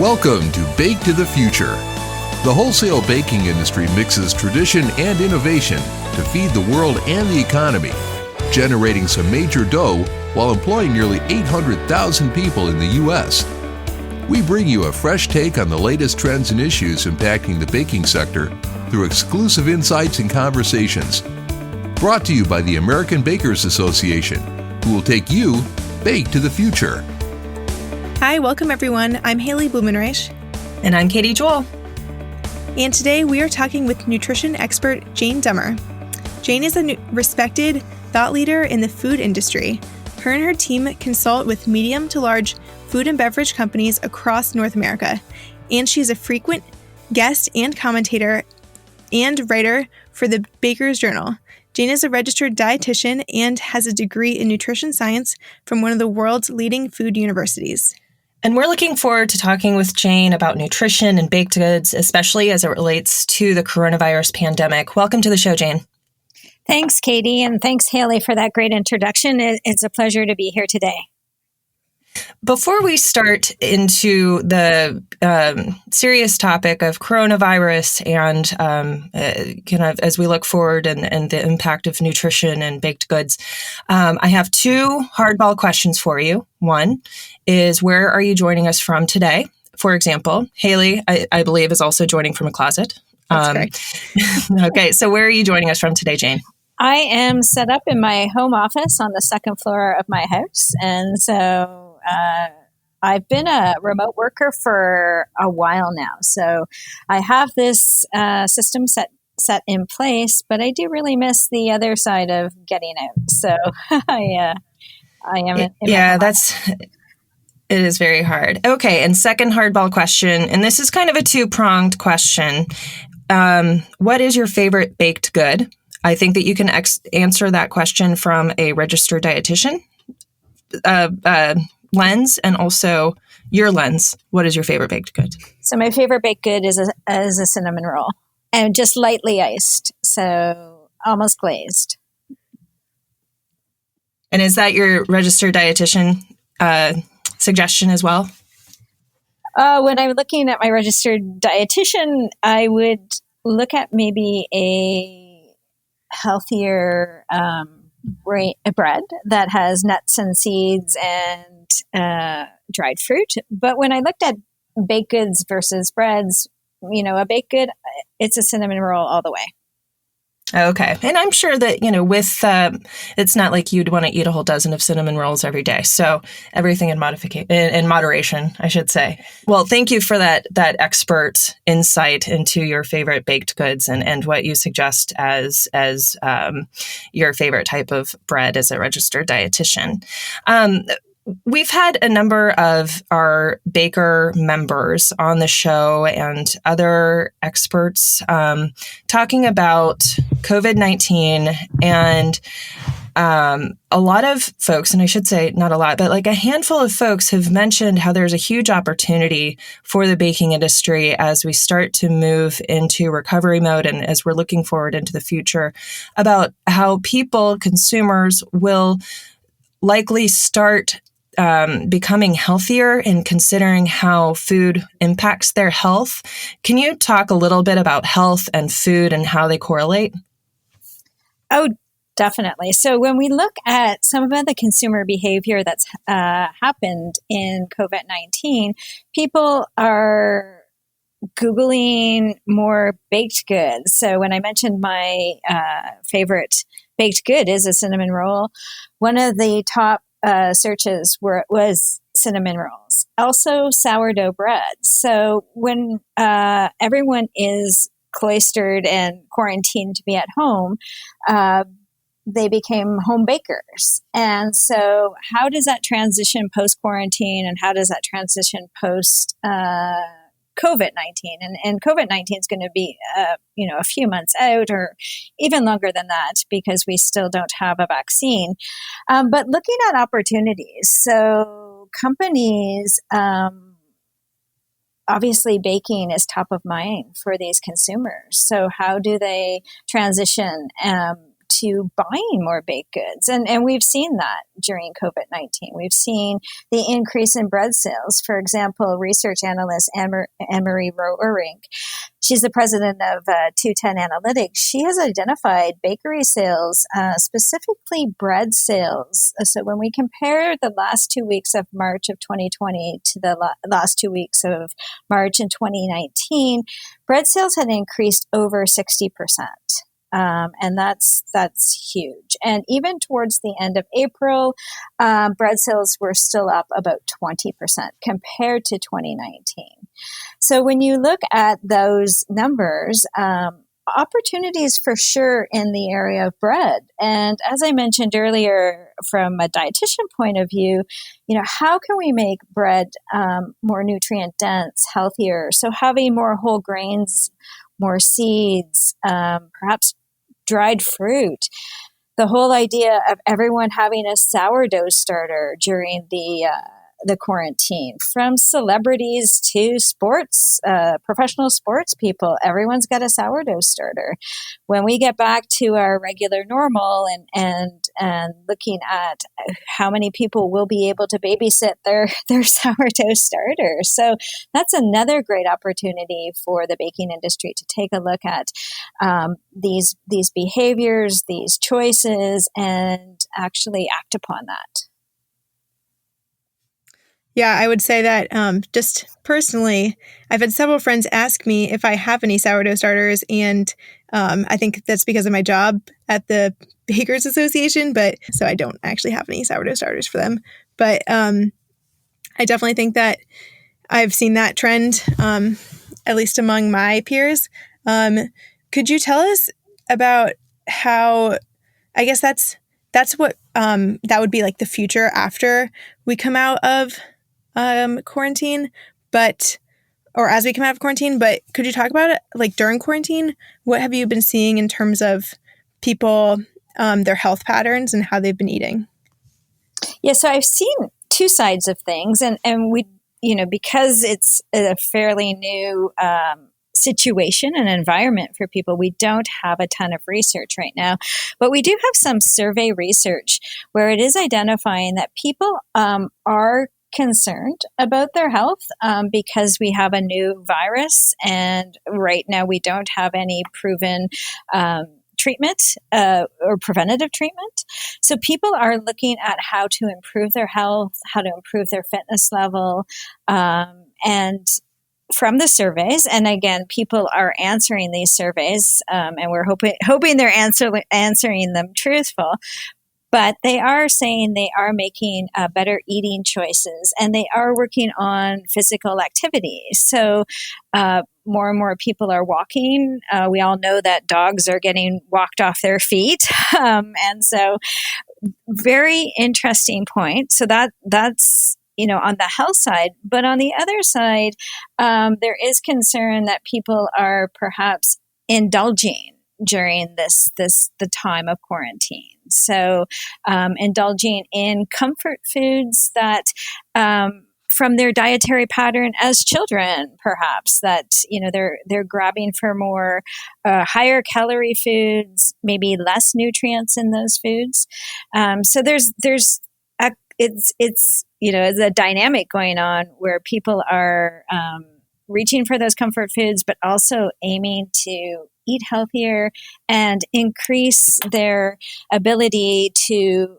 Welcome to Bake to the Future. The wholesale baking industry mixes tradition and innovation to feed the world and the economy, generating some major dough while employing nearly 800,000 people in the U.S. We bring you a fresh take on the latest trends and issues impacting the baking sector through exclusive insights and conversations. Brought to you by the American Bakers Association, who will take you Bake to the Future. Hi, welcome everyone. I'm Haley Blumenreich. And I'm Katie Joel. And today we are talking with nutrition expert Jane Dummer. Jane is a respected thought leader in the food industry. Her and her team consult with medium to large food and beverage companies across North America. And she's a frequent guest and commentator and writer for the Baker's Journal. Jane is a registered dietitian and has a degree in nutrition science from one of the world's leading food universities. And we're looking forward to talking with Jane about nutrition and baked goods, especially as it relates to the coronavirus pandemic. Welcome to the show, Jane. Thanks, Katie, and thanks, Haley, for that great introduction. It's a pleasure to be here today. Before we start into the serious topic of coronavirus and kind of as we look forward and the impact of nutrition and baked goods, I have two hardball questions for you. One is, where are you joining us from today? For example, Haley, I believe, is also joining from a closet. That's correct. Okay, so where are you joining us from today, Jane? I am set up in my home office on the second floor of my house, and so I've been a remote worker for a while now. So I have this system set in place, but I do really miss the other side of getting out. So I am. It is very hard. Okay, and second hardball question, and this is kind of a two-pronged question. What is your favorite baked good? I think that you can answer that question from a registered dietitian lens, and also your lens. What is your favorite baked good? So my favorite baked good is a cinnamon roll, and just lightly iced, so almost glazed. And is that your registered dietitian suggestion as well? When I'm looking at my registered dietitian, I would look at maybe a healthier bread that has nuts and seeds and dried fruit. But when I looked at baked goods versus breads, a baked good, it's a cinnamon roll all the way. Okay. And I'm sure that, with, it's not like you'd want to eat a whole dozen of cinnamon rolls every day. So everything in moderation, I should say. Well, thank you for that expert insight into your favorite baked goods and what you suggest as your favorite type of bread as a registered dietitian. We've had a number of our baker members on the show and other experts talking about COVID-19, and a lot of folks, and I should say not a lot, but like a handful of folks have mentioned how there's a huge opportunity for the baking industry as we start to move into recovery mode and as we're looking forward into the future, about how people, consumers, will likely start becoming healthier and considering how food impacts their health. Can you talk a little bit about health and food and how they correlate? Oh, definitely. So when we look at some of the consumer behavior that's happened in COVID-19, people are Googling more baked goods. So when I mentioned my favorite baked good is a cinnamon roll, one of the top searches was cinnamon rolls, also sourdough bread. So when everyone is cloistered and quarantined to be at home, they became home bakers. And so how does that transition post-quarantine, and how does that transition post COVID-19? And COVID-19 is going to be, a few months out, or even longer than that, because we still don't have a vaccine. But looking at opportunities, so companies, obviously baking is top of mind for these consumers. So how do they transition to buying more baked goods. And we've seen that during COVID-19. We've seen the increase in bread sales. For example, research analyst Anne-Marie Roerink, she's the president of 210 Analytics. She has identified bakery sales, specifically bread sales. So when we compare the last 2 weeks of March of 2020 to the last 2 weeks of March in 2019, bread sales had increased over 60%. And that's huge. And even towards the end of April, bread sales were still up about 20% compared to 2019. So when you look at those numbers, opportunities for sure in the area of bread. And as I mentioned earlier, from a dietitian point of view, how can we make bread more nutrient dense, healthier? So having more whole grains, more seeds, perhaps dried fruit. The whole idea of everyone having a sourdough starter during the quarantine, from celebrities to sports, professional sports people, everyone's got a sourdough starter. When we get back to our regular normal and looking at how many people will be able to babysit their sourdough starter. So that's another great opportunity for the baking industry to take a look at these behaviors, these choices, and actually act upon that. Yeah, I would say that just personally, I've had several friends ask me if I have any sourdough starters, and I think that's because of my job at the Bakers Association, but so I don't actually have any sourdough starters for them. But I definitely think that I've seen that trend, at least among my peers. Could you tell us about how, I guess that's what that would be like the future after we come out of quarantine, or as we come out of quarantine, but could you talk about it like during quarantine? What have you been seeing in terms of people, their health patterns and how they've been eating? Yeah, so I've seen two sides of things, and we, because it's a fairly new situation and environment for people, we don't have a ton of research right now, but we do have some survey research where it is identifying that people are concerned about their health because we have a new virus, and right now we don't have any proven treatment or preventative treatment. So people are looking at how to improve their health, how to improve their fitness level, and from the surveys, and again, people are answering these surveys, and we're hoping they're answering them truthful. But they are saying they are making better eating choices, and they are working on physical activity. So more and more people are walking. We all know that dogs are getting walked off their feet. And so very interesting point. So that's, on the health side. But on the other side, there is concern that people are perhaps indulging during the time of quarantine. So indulging in comfort foods that from their dietary pattern as children, perhaps that they're grabbing for more higher calorie foods, maybe less nutrients in those foods. So it's a dynamic going on where people are reaching for those comfort foods, but also aiming to eat healthier and increase their ability to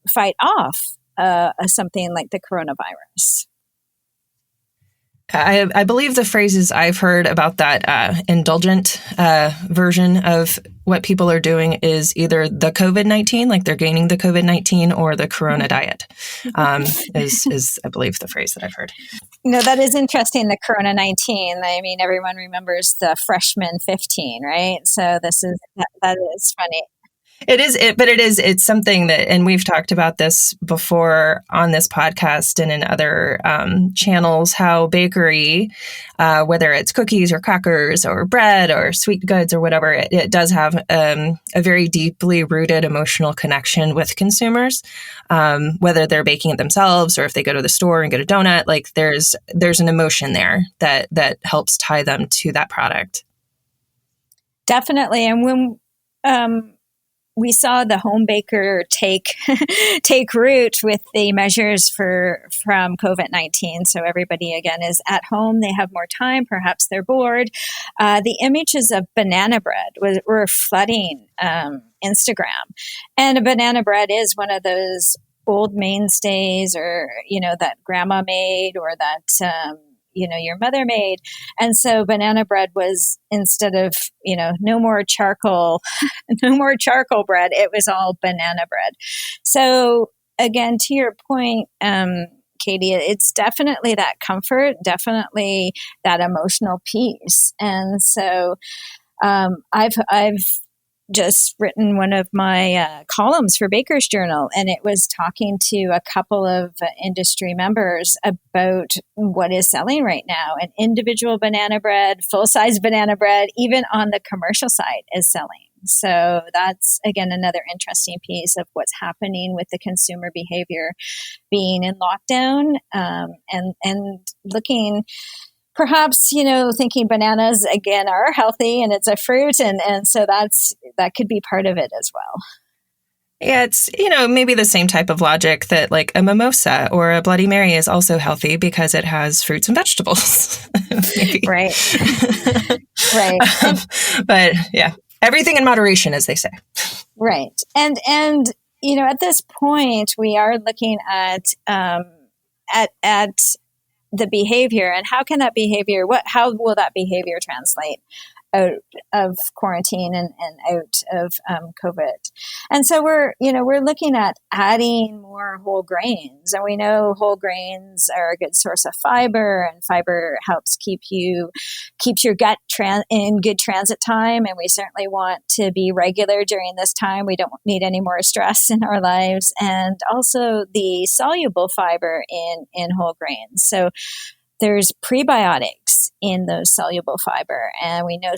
fight off something like the coronavirus. I believe the phrases I've heard about that indulgent version of what people are doing is either the COVID-19, like they're gaining the COVID-19, or the Corona diet is I believe the phrase that I've heard. That is interesting, the Corona-19. I mean, everyone remembers the freshman 15, right? So that is funny. It's something that, and we've talked about this before on this podcast and in other channels, how bakery, whether it's cookies or crackers or bread or sweet goods or whatever, it does have a very deeply rooted emotional connection with consumers, whether they're baking it themselves or if they go to the store and get a donut. Like there's an emotion there that helps tie them to that product. Definitely. And when we saw the home baker take root with the measures from COVID-19. So everybody again is at home. They have more time. Perhaps they're bored. The images of banana bread were flooding Instagram, and a banana bread is one of those old mainstays, or that grandma made, or that your mother made. And so banana bread was, instead of, no more charcoal, no more charcoal bread, it was all banana bread. So again, to your point, Katie, it's definitely that comfort, definitely that emotional piece. And so I've just written one of my columns for Baker's Journal, and it was talking to a couple of industry members about what is selling right now. And individual banana bread, full-size banana bread, even on the commercial side, is selling. So that's, again, another interesting piece of what's happening with the consumer behavior being in lockdown, and looking, perhaps, thinking bananas, again, are healthy and it's a fruit. And so that could be part of it as well. Yeah, it's, maybe the same type of logic that like a mimosa or a Bloody Mary is also healthy because it has fruits and vegetables. Right. Right. But yeah, everything in moderation, as they say. Right. And at this point, we are looking at the behavior, and how can that behavior, how will that behavior translate out of quarantine and out of COVID? And so we're looking at adding more whole grains, and we know whole grains are a good source of fiber, and fiber helps keeps your gut in good transit time. And we certainly want to be regular during this time. We don't need any more stress in our lives, and also the soluble fiber in whole grains. So there's prebiotics in those soluble fiber, and we know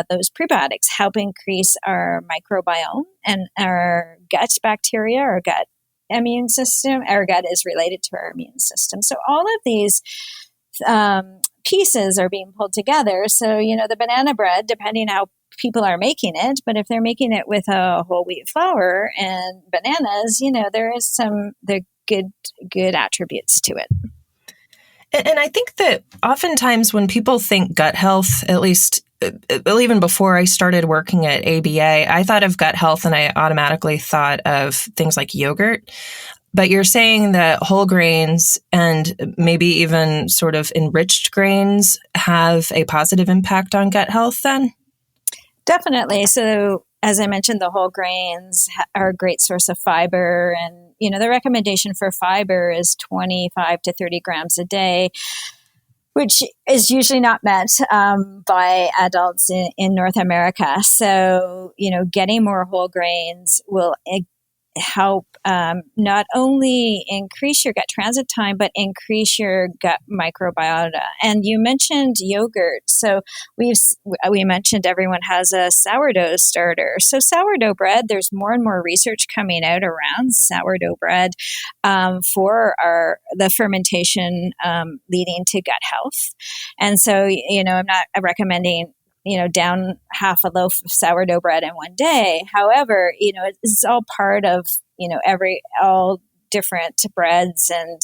those prebiotics help increase our microbiome and our gut bacteria, our gut immune system. Our gut is related to our immune system. So all of these pieces are being pulled together. So, the banana bread, depending how people are making it, but if they're making it with a whole wheat flour and bananas, there is the good attributes to it. And I think that oftentimes when people think gut health, at least even before I started working at ABA, I thought of gut health and I automatically thought of things like yogurt. But you're saying that whole grains and maybe even sort of enriched grains have a positive impact on gut health then? Definitely. So as I mentioned, the whole grains are a great source of fiber, and the recommendation for fiber is 25 to 30 grams a day, which is usually not met by adults in North America. So, getting more whole grains will help not only increase your gut transit time, but increase your gut microbiota. And you mentioned yogurt. So we mentioned everyone has a sourdough starter. So sourdough bread, there's more and more research coming out around sourdough bread for the fermentation leading to gut health. And so, I'm not recommending down half a loaf of sourdough bread in one day. However, it's all part of, all different breads and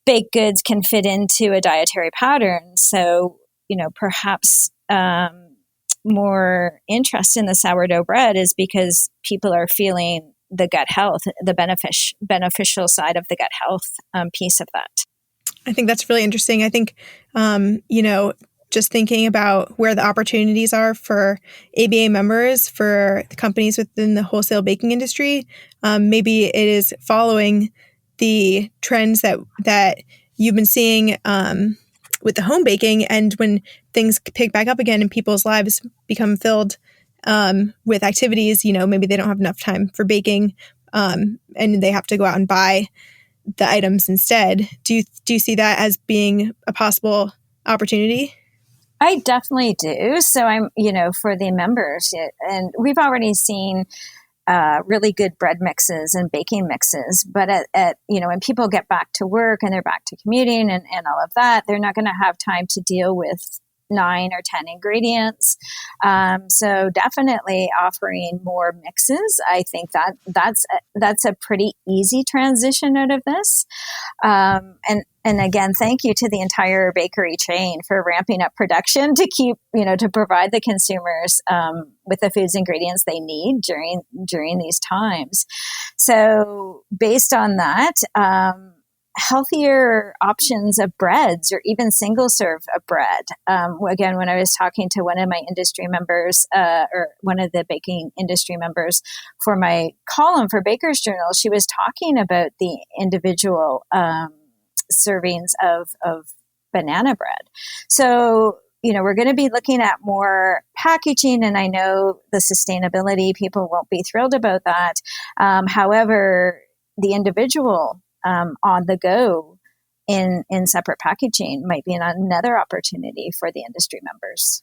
baked goods can fit into a dietary pattern. So, perhaps more interest in the sourdough bread is because people are feeling the gut health, the beneficial side of the gut health piece of that. I think that's really interesting. I think, just thinking about where the opportunities are for ABA members, for the companies within the wholesale baking industry, maybe it is following the trends that you've been seeing with the home baking. And when things pick back up again and people's lives become filled with activities, maybe they don't have enough time for baking and they have to go out and buy the items instead. Do you see that as being a possible opportunity? I definitely do. So I'm, for the members, and we've already seen really good bread mixes and baking mixes. But at when people get back to work and they're back to commuting and all of that, they're not going to have time to deal with 9 or 10 ingredients. So definitely offering more mixes. I think that's a pretty easy transition out of this. And again, thank you to the entire bakery chain for ramping up production to keep, to provide the consumers with the foods ingredients they need during these times. So based on that, healthier options of breads or even single serve of bread. Again, when I was talking to one of my industry members or one of the baking industry members for my column for Baker's Journal, she was talking about the individual servings of banana bread. So, we're going to be looking at more packaging, and I know the sustainability people won't be thrilled about that. However, the individual on the go in separate packaging might be another opportunity for the industry members.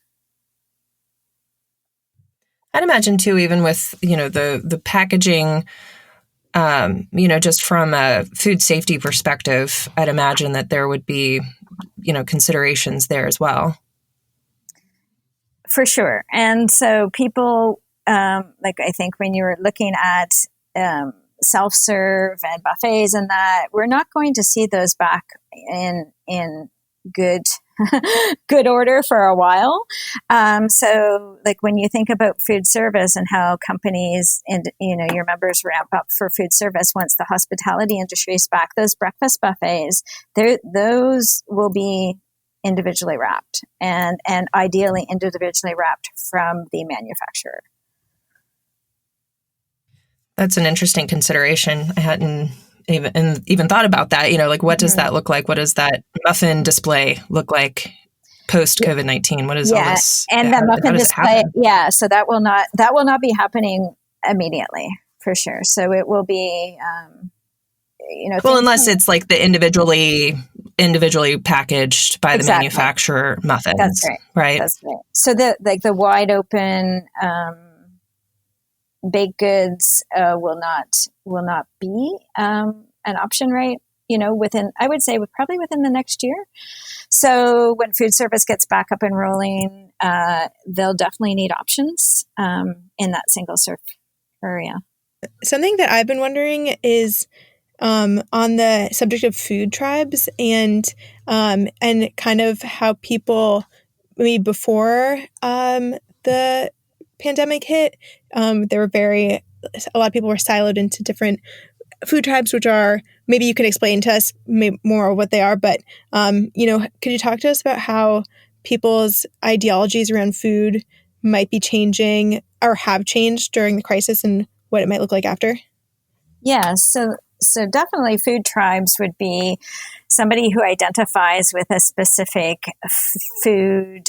I'd imagine too, even with, the packaging, just from a food safety perspective, I'd imagine that there would be, considerations there as well. For sure. And so people, I think when you're looking at self-serve and buffets and that, we're not going to see those back in good good order for a while. So when you think about food service and how companies and your members ramp up for food service once the hospitality industry is back, those breakfast buffets, those will be individually wrapped and ideally individually wrapped from the manufacturer. That's an interesting consideration. I hadn't even thought about that. What does that look like? What does that muffin display look like post COVID-19? What is all this? And the muffin display, so that will not be happening immediately for sure. So it will be, unless it's like the individually packaged by the manufacturer muffins. That's right. That's right. So the wide open baked goods will not be an option, right? Probably within the next year. So when food service gets back up and rolling, they'll definitely need options in that single serve area. Something that I've been wondering is on the subject of food tribes and kind of how people maybe before the pandemic hit, a lot of people were siloed into different food tribes, which are, maybe you could explain to us more what they are, but, could you talk to us about how people's ideologies around food might be changing or have changed during the crisis and what it might look like after? Yeah, so definitely food tribes would be somebody who identifies with a specific food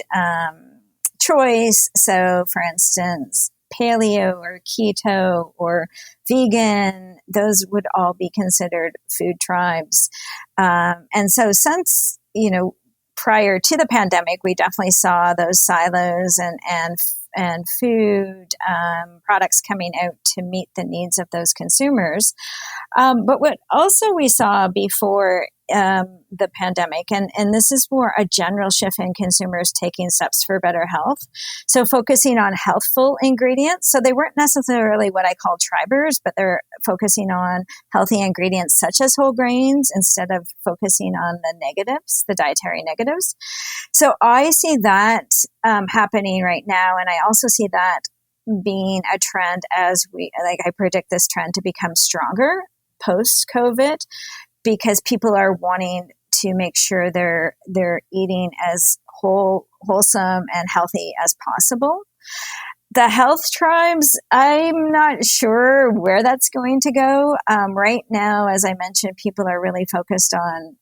choice. So, for instance, paleo or keto or vegan, those would all be considered food tribes. And so since, prior to the pandemic, we definitely saw those silos and food products coming out to meet the needs of those consumers. But what also we saw before the pandemic, and this is more a general shift in consumers taking steps for better health. So focusing on healthful ingredients. So they weren't necessarily what I call tribers, but they're focusing on healthy ingredients such as whole grains instead of focusing on the negatives, the dietary negatives. So I see that happening right now. And I also see that being a trend as I predict this trend to become stronger post-COVID, because people are wanting to make sure they're eating as wholesome and healthy as possible. The health tribes, I'm not sure where that's going to go. Right now, as I mentioned, people are really focused on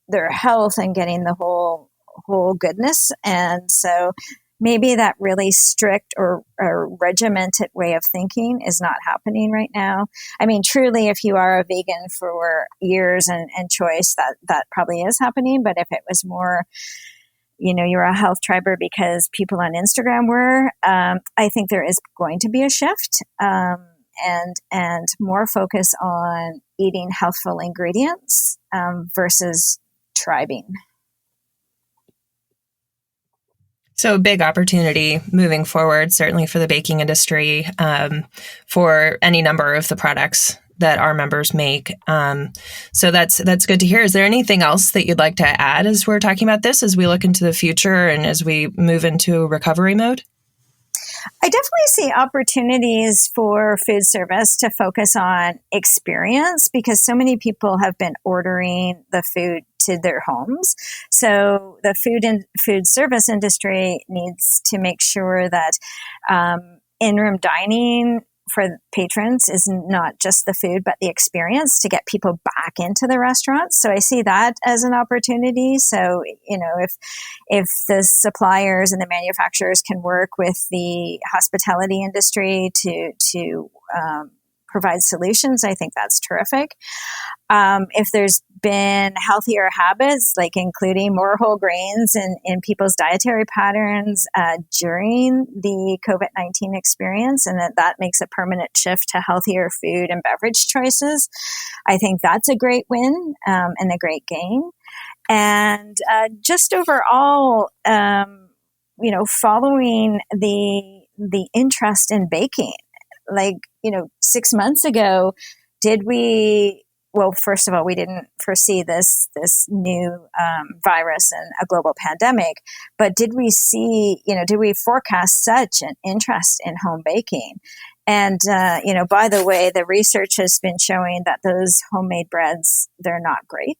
their health and getting the whole goodness. And so maybe that really strict or regimented way of thinking is not happening right now. I mean, truly, if you are a vegan for years and choice, that probably is happening. But if it was more, you're a health triber because people on Instagram were, I think there is going to be a shift and more focus on eating healthful ingredients versus tribing. So a big opportunity moving forward, certainly for the baking industry, for any number of the products that our members make. So that's good to hear. Is there anything else that you'd like to add as we're talking about this, as we look into the future and as we move into recovery mode? I definitely see opportunities for food service to focus on experience, because so many people have been ordering the food to their homes. So the food service industry needs to make sure that in-room dining for patrons is not just the food, but the experience to get people back into the restaurants. So I see that as an opportunity. So, if the suppliers and the manufacturers can work with the hospitality industry to provide solutions, I think that's terrific. If there's been healthier habits, like including more whole grains in people's dietary patterns during the COVID-19 experience, and that makes a permanent shift to healthier food and beverage choices, I think that's a great win and a great gain. And just overall, following the interest in baking, 6 months ago, first of all, we didn't foresee this new virus and a global pandemic, but did we forecast such an interest in home baking? And, by the way, the research has been showing that those homemade breads, they're not great.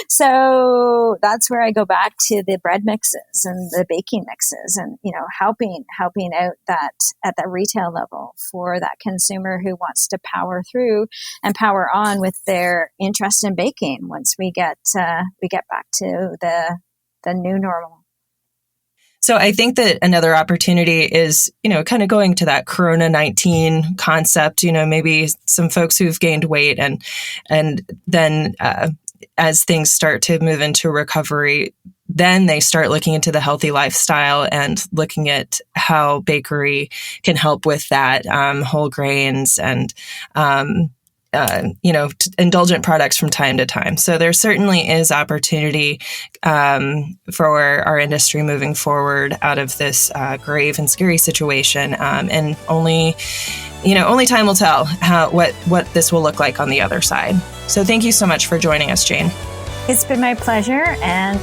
So that's where I go back to the bread mixes and the baking mixes and, helping out that at the retail level for that consumer who wants to power through and power on with their interest in baking once we get back to the new normal. So I think that another opportunity is, kind of going to that Corona-19 concept, maybe some folks who've gained weight and then as things start to move into recovery, then they start looking into the healthy lifestyle and looking at how bakery can help with that, whole grains and, indulgent products from time to time. So there certainly is opportunity for our industry moving forward out of this grave and scary situation. And only time will tell what this will look like on the other side. So thank you so much for joining us, Jane. It's been my pleasure. And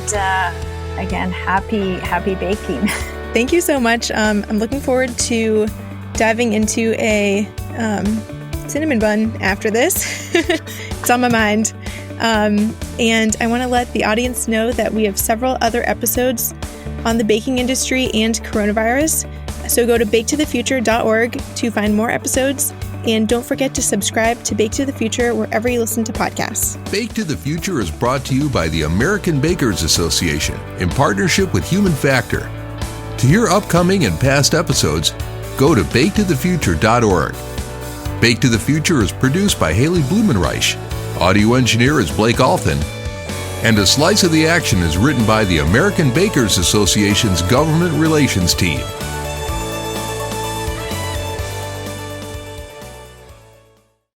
again, happy baking. Thank you so much. I'm looking forward to diving into a cinnamon bun after this. It's on my mind. And I want to let the audience know that we have several other episodes on the baking industry and coronavirus. So go to baketothefuture.org to find more episodes. And don't forget to subscribe to Bake to the Future wherever you listen to podcasts. Bake to the Future is brought to you by the American Bakers Association in partnership with Human Factor. To hear upcoming and past episodes, go to baketothefuture.org. Bake to the Future is produced by Haley Blumenreich. Audio engineer is Blake Alton. And A Slice of the Action is written by the American Bakers Association's Government Relations team.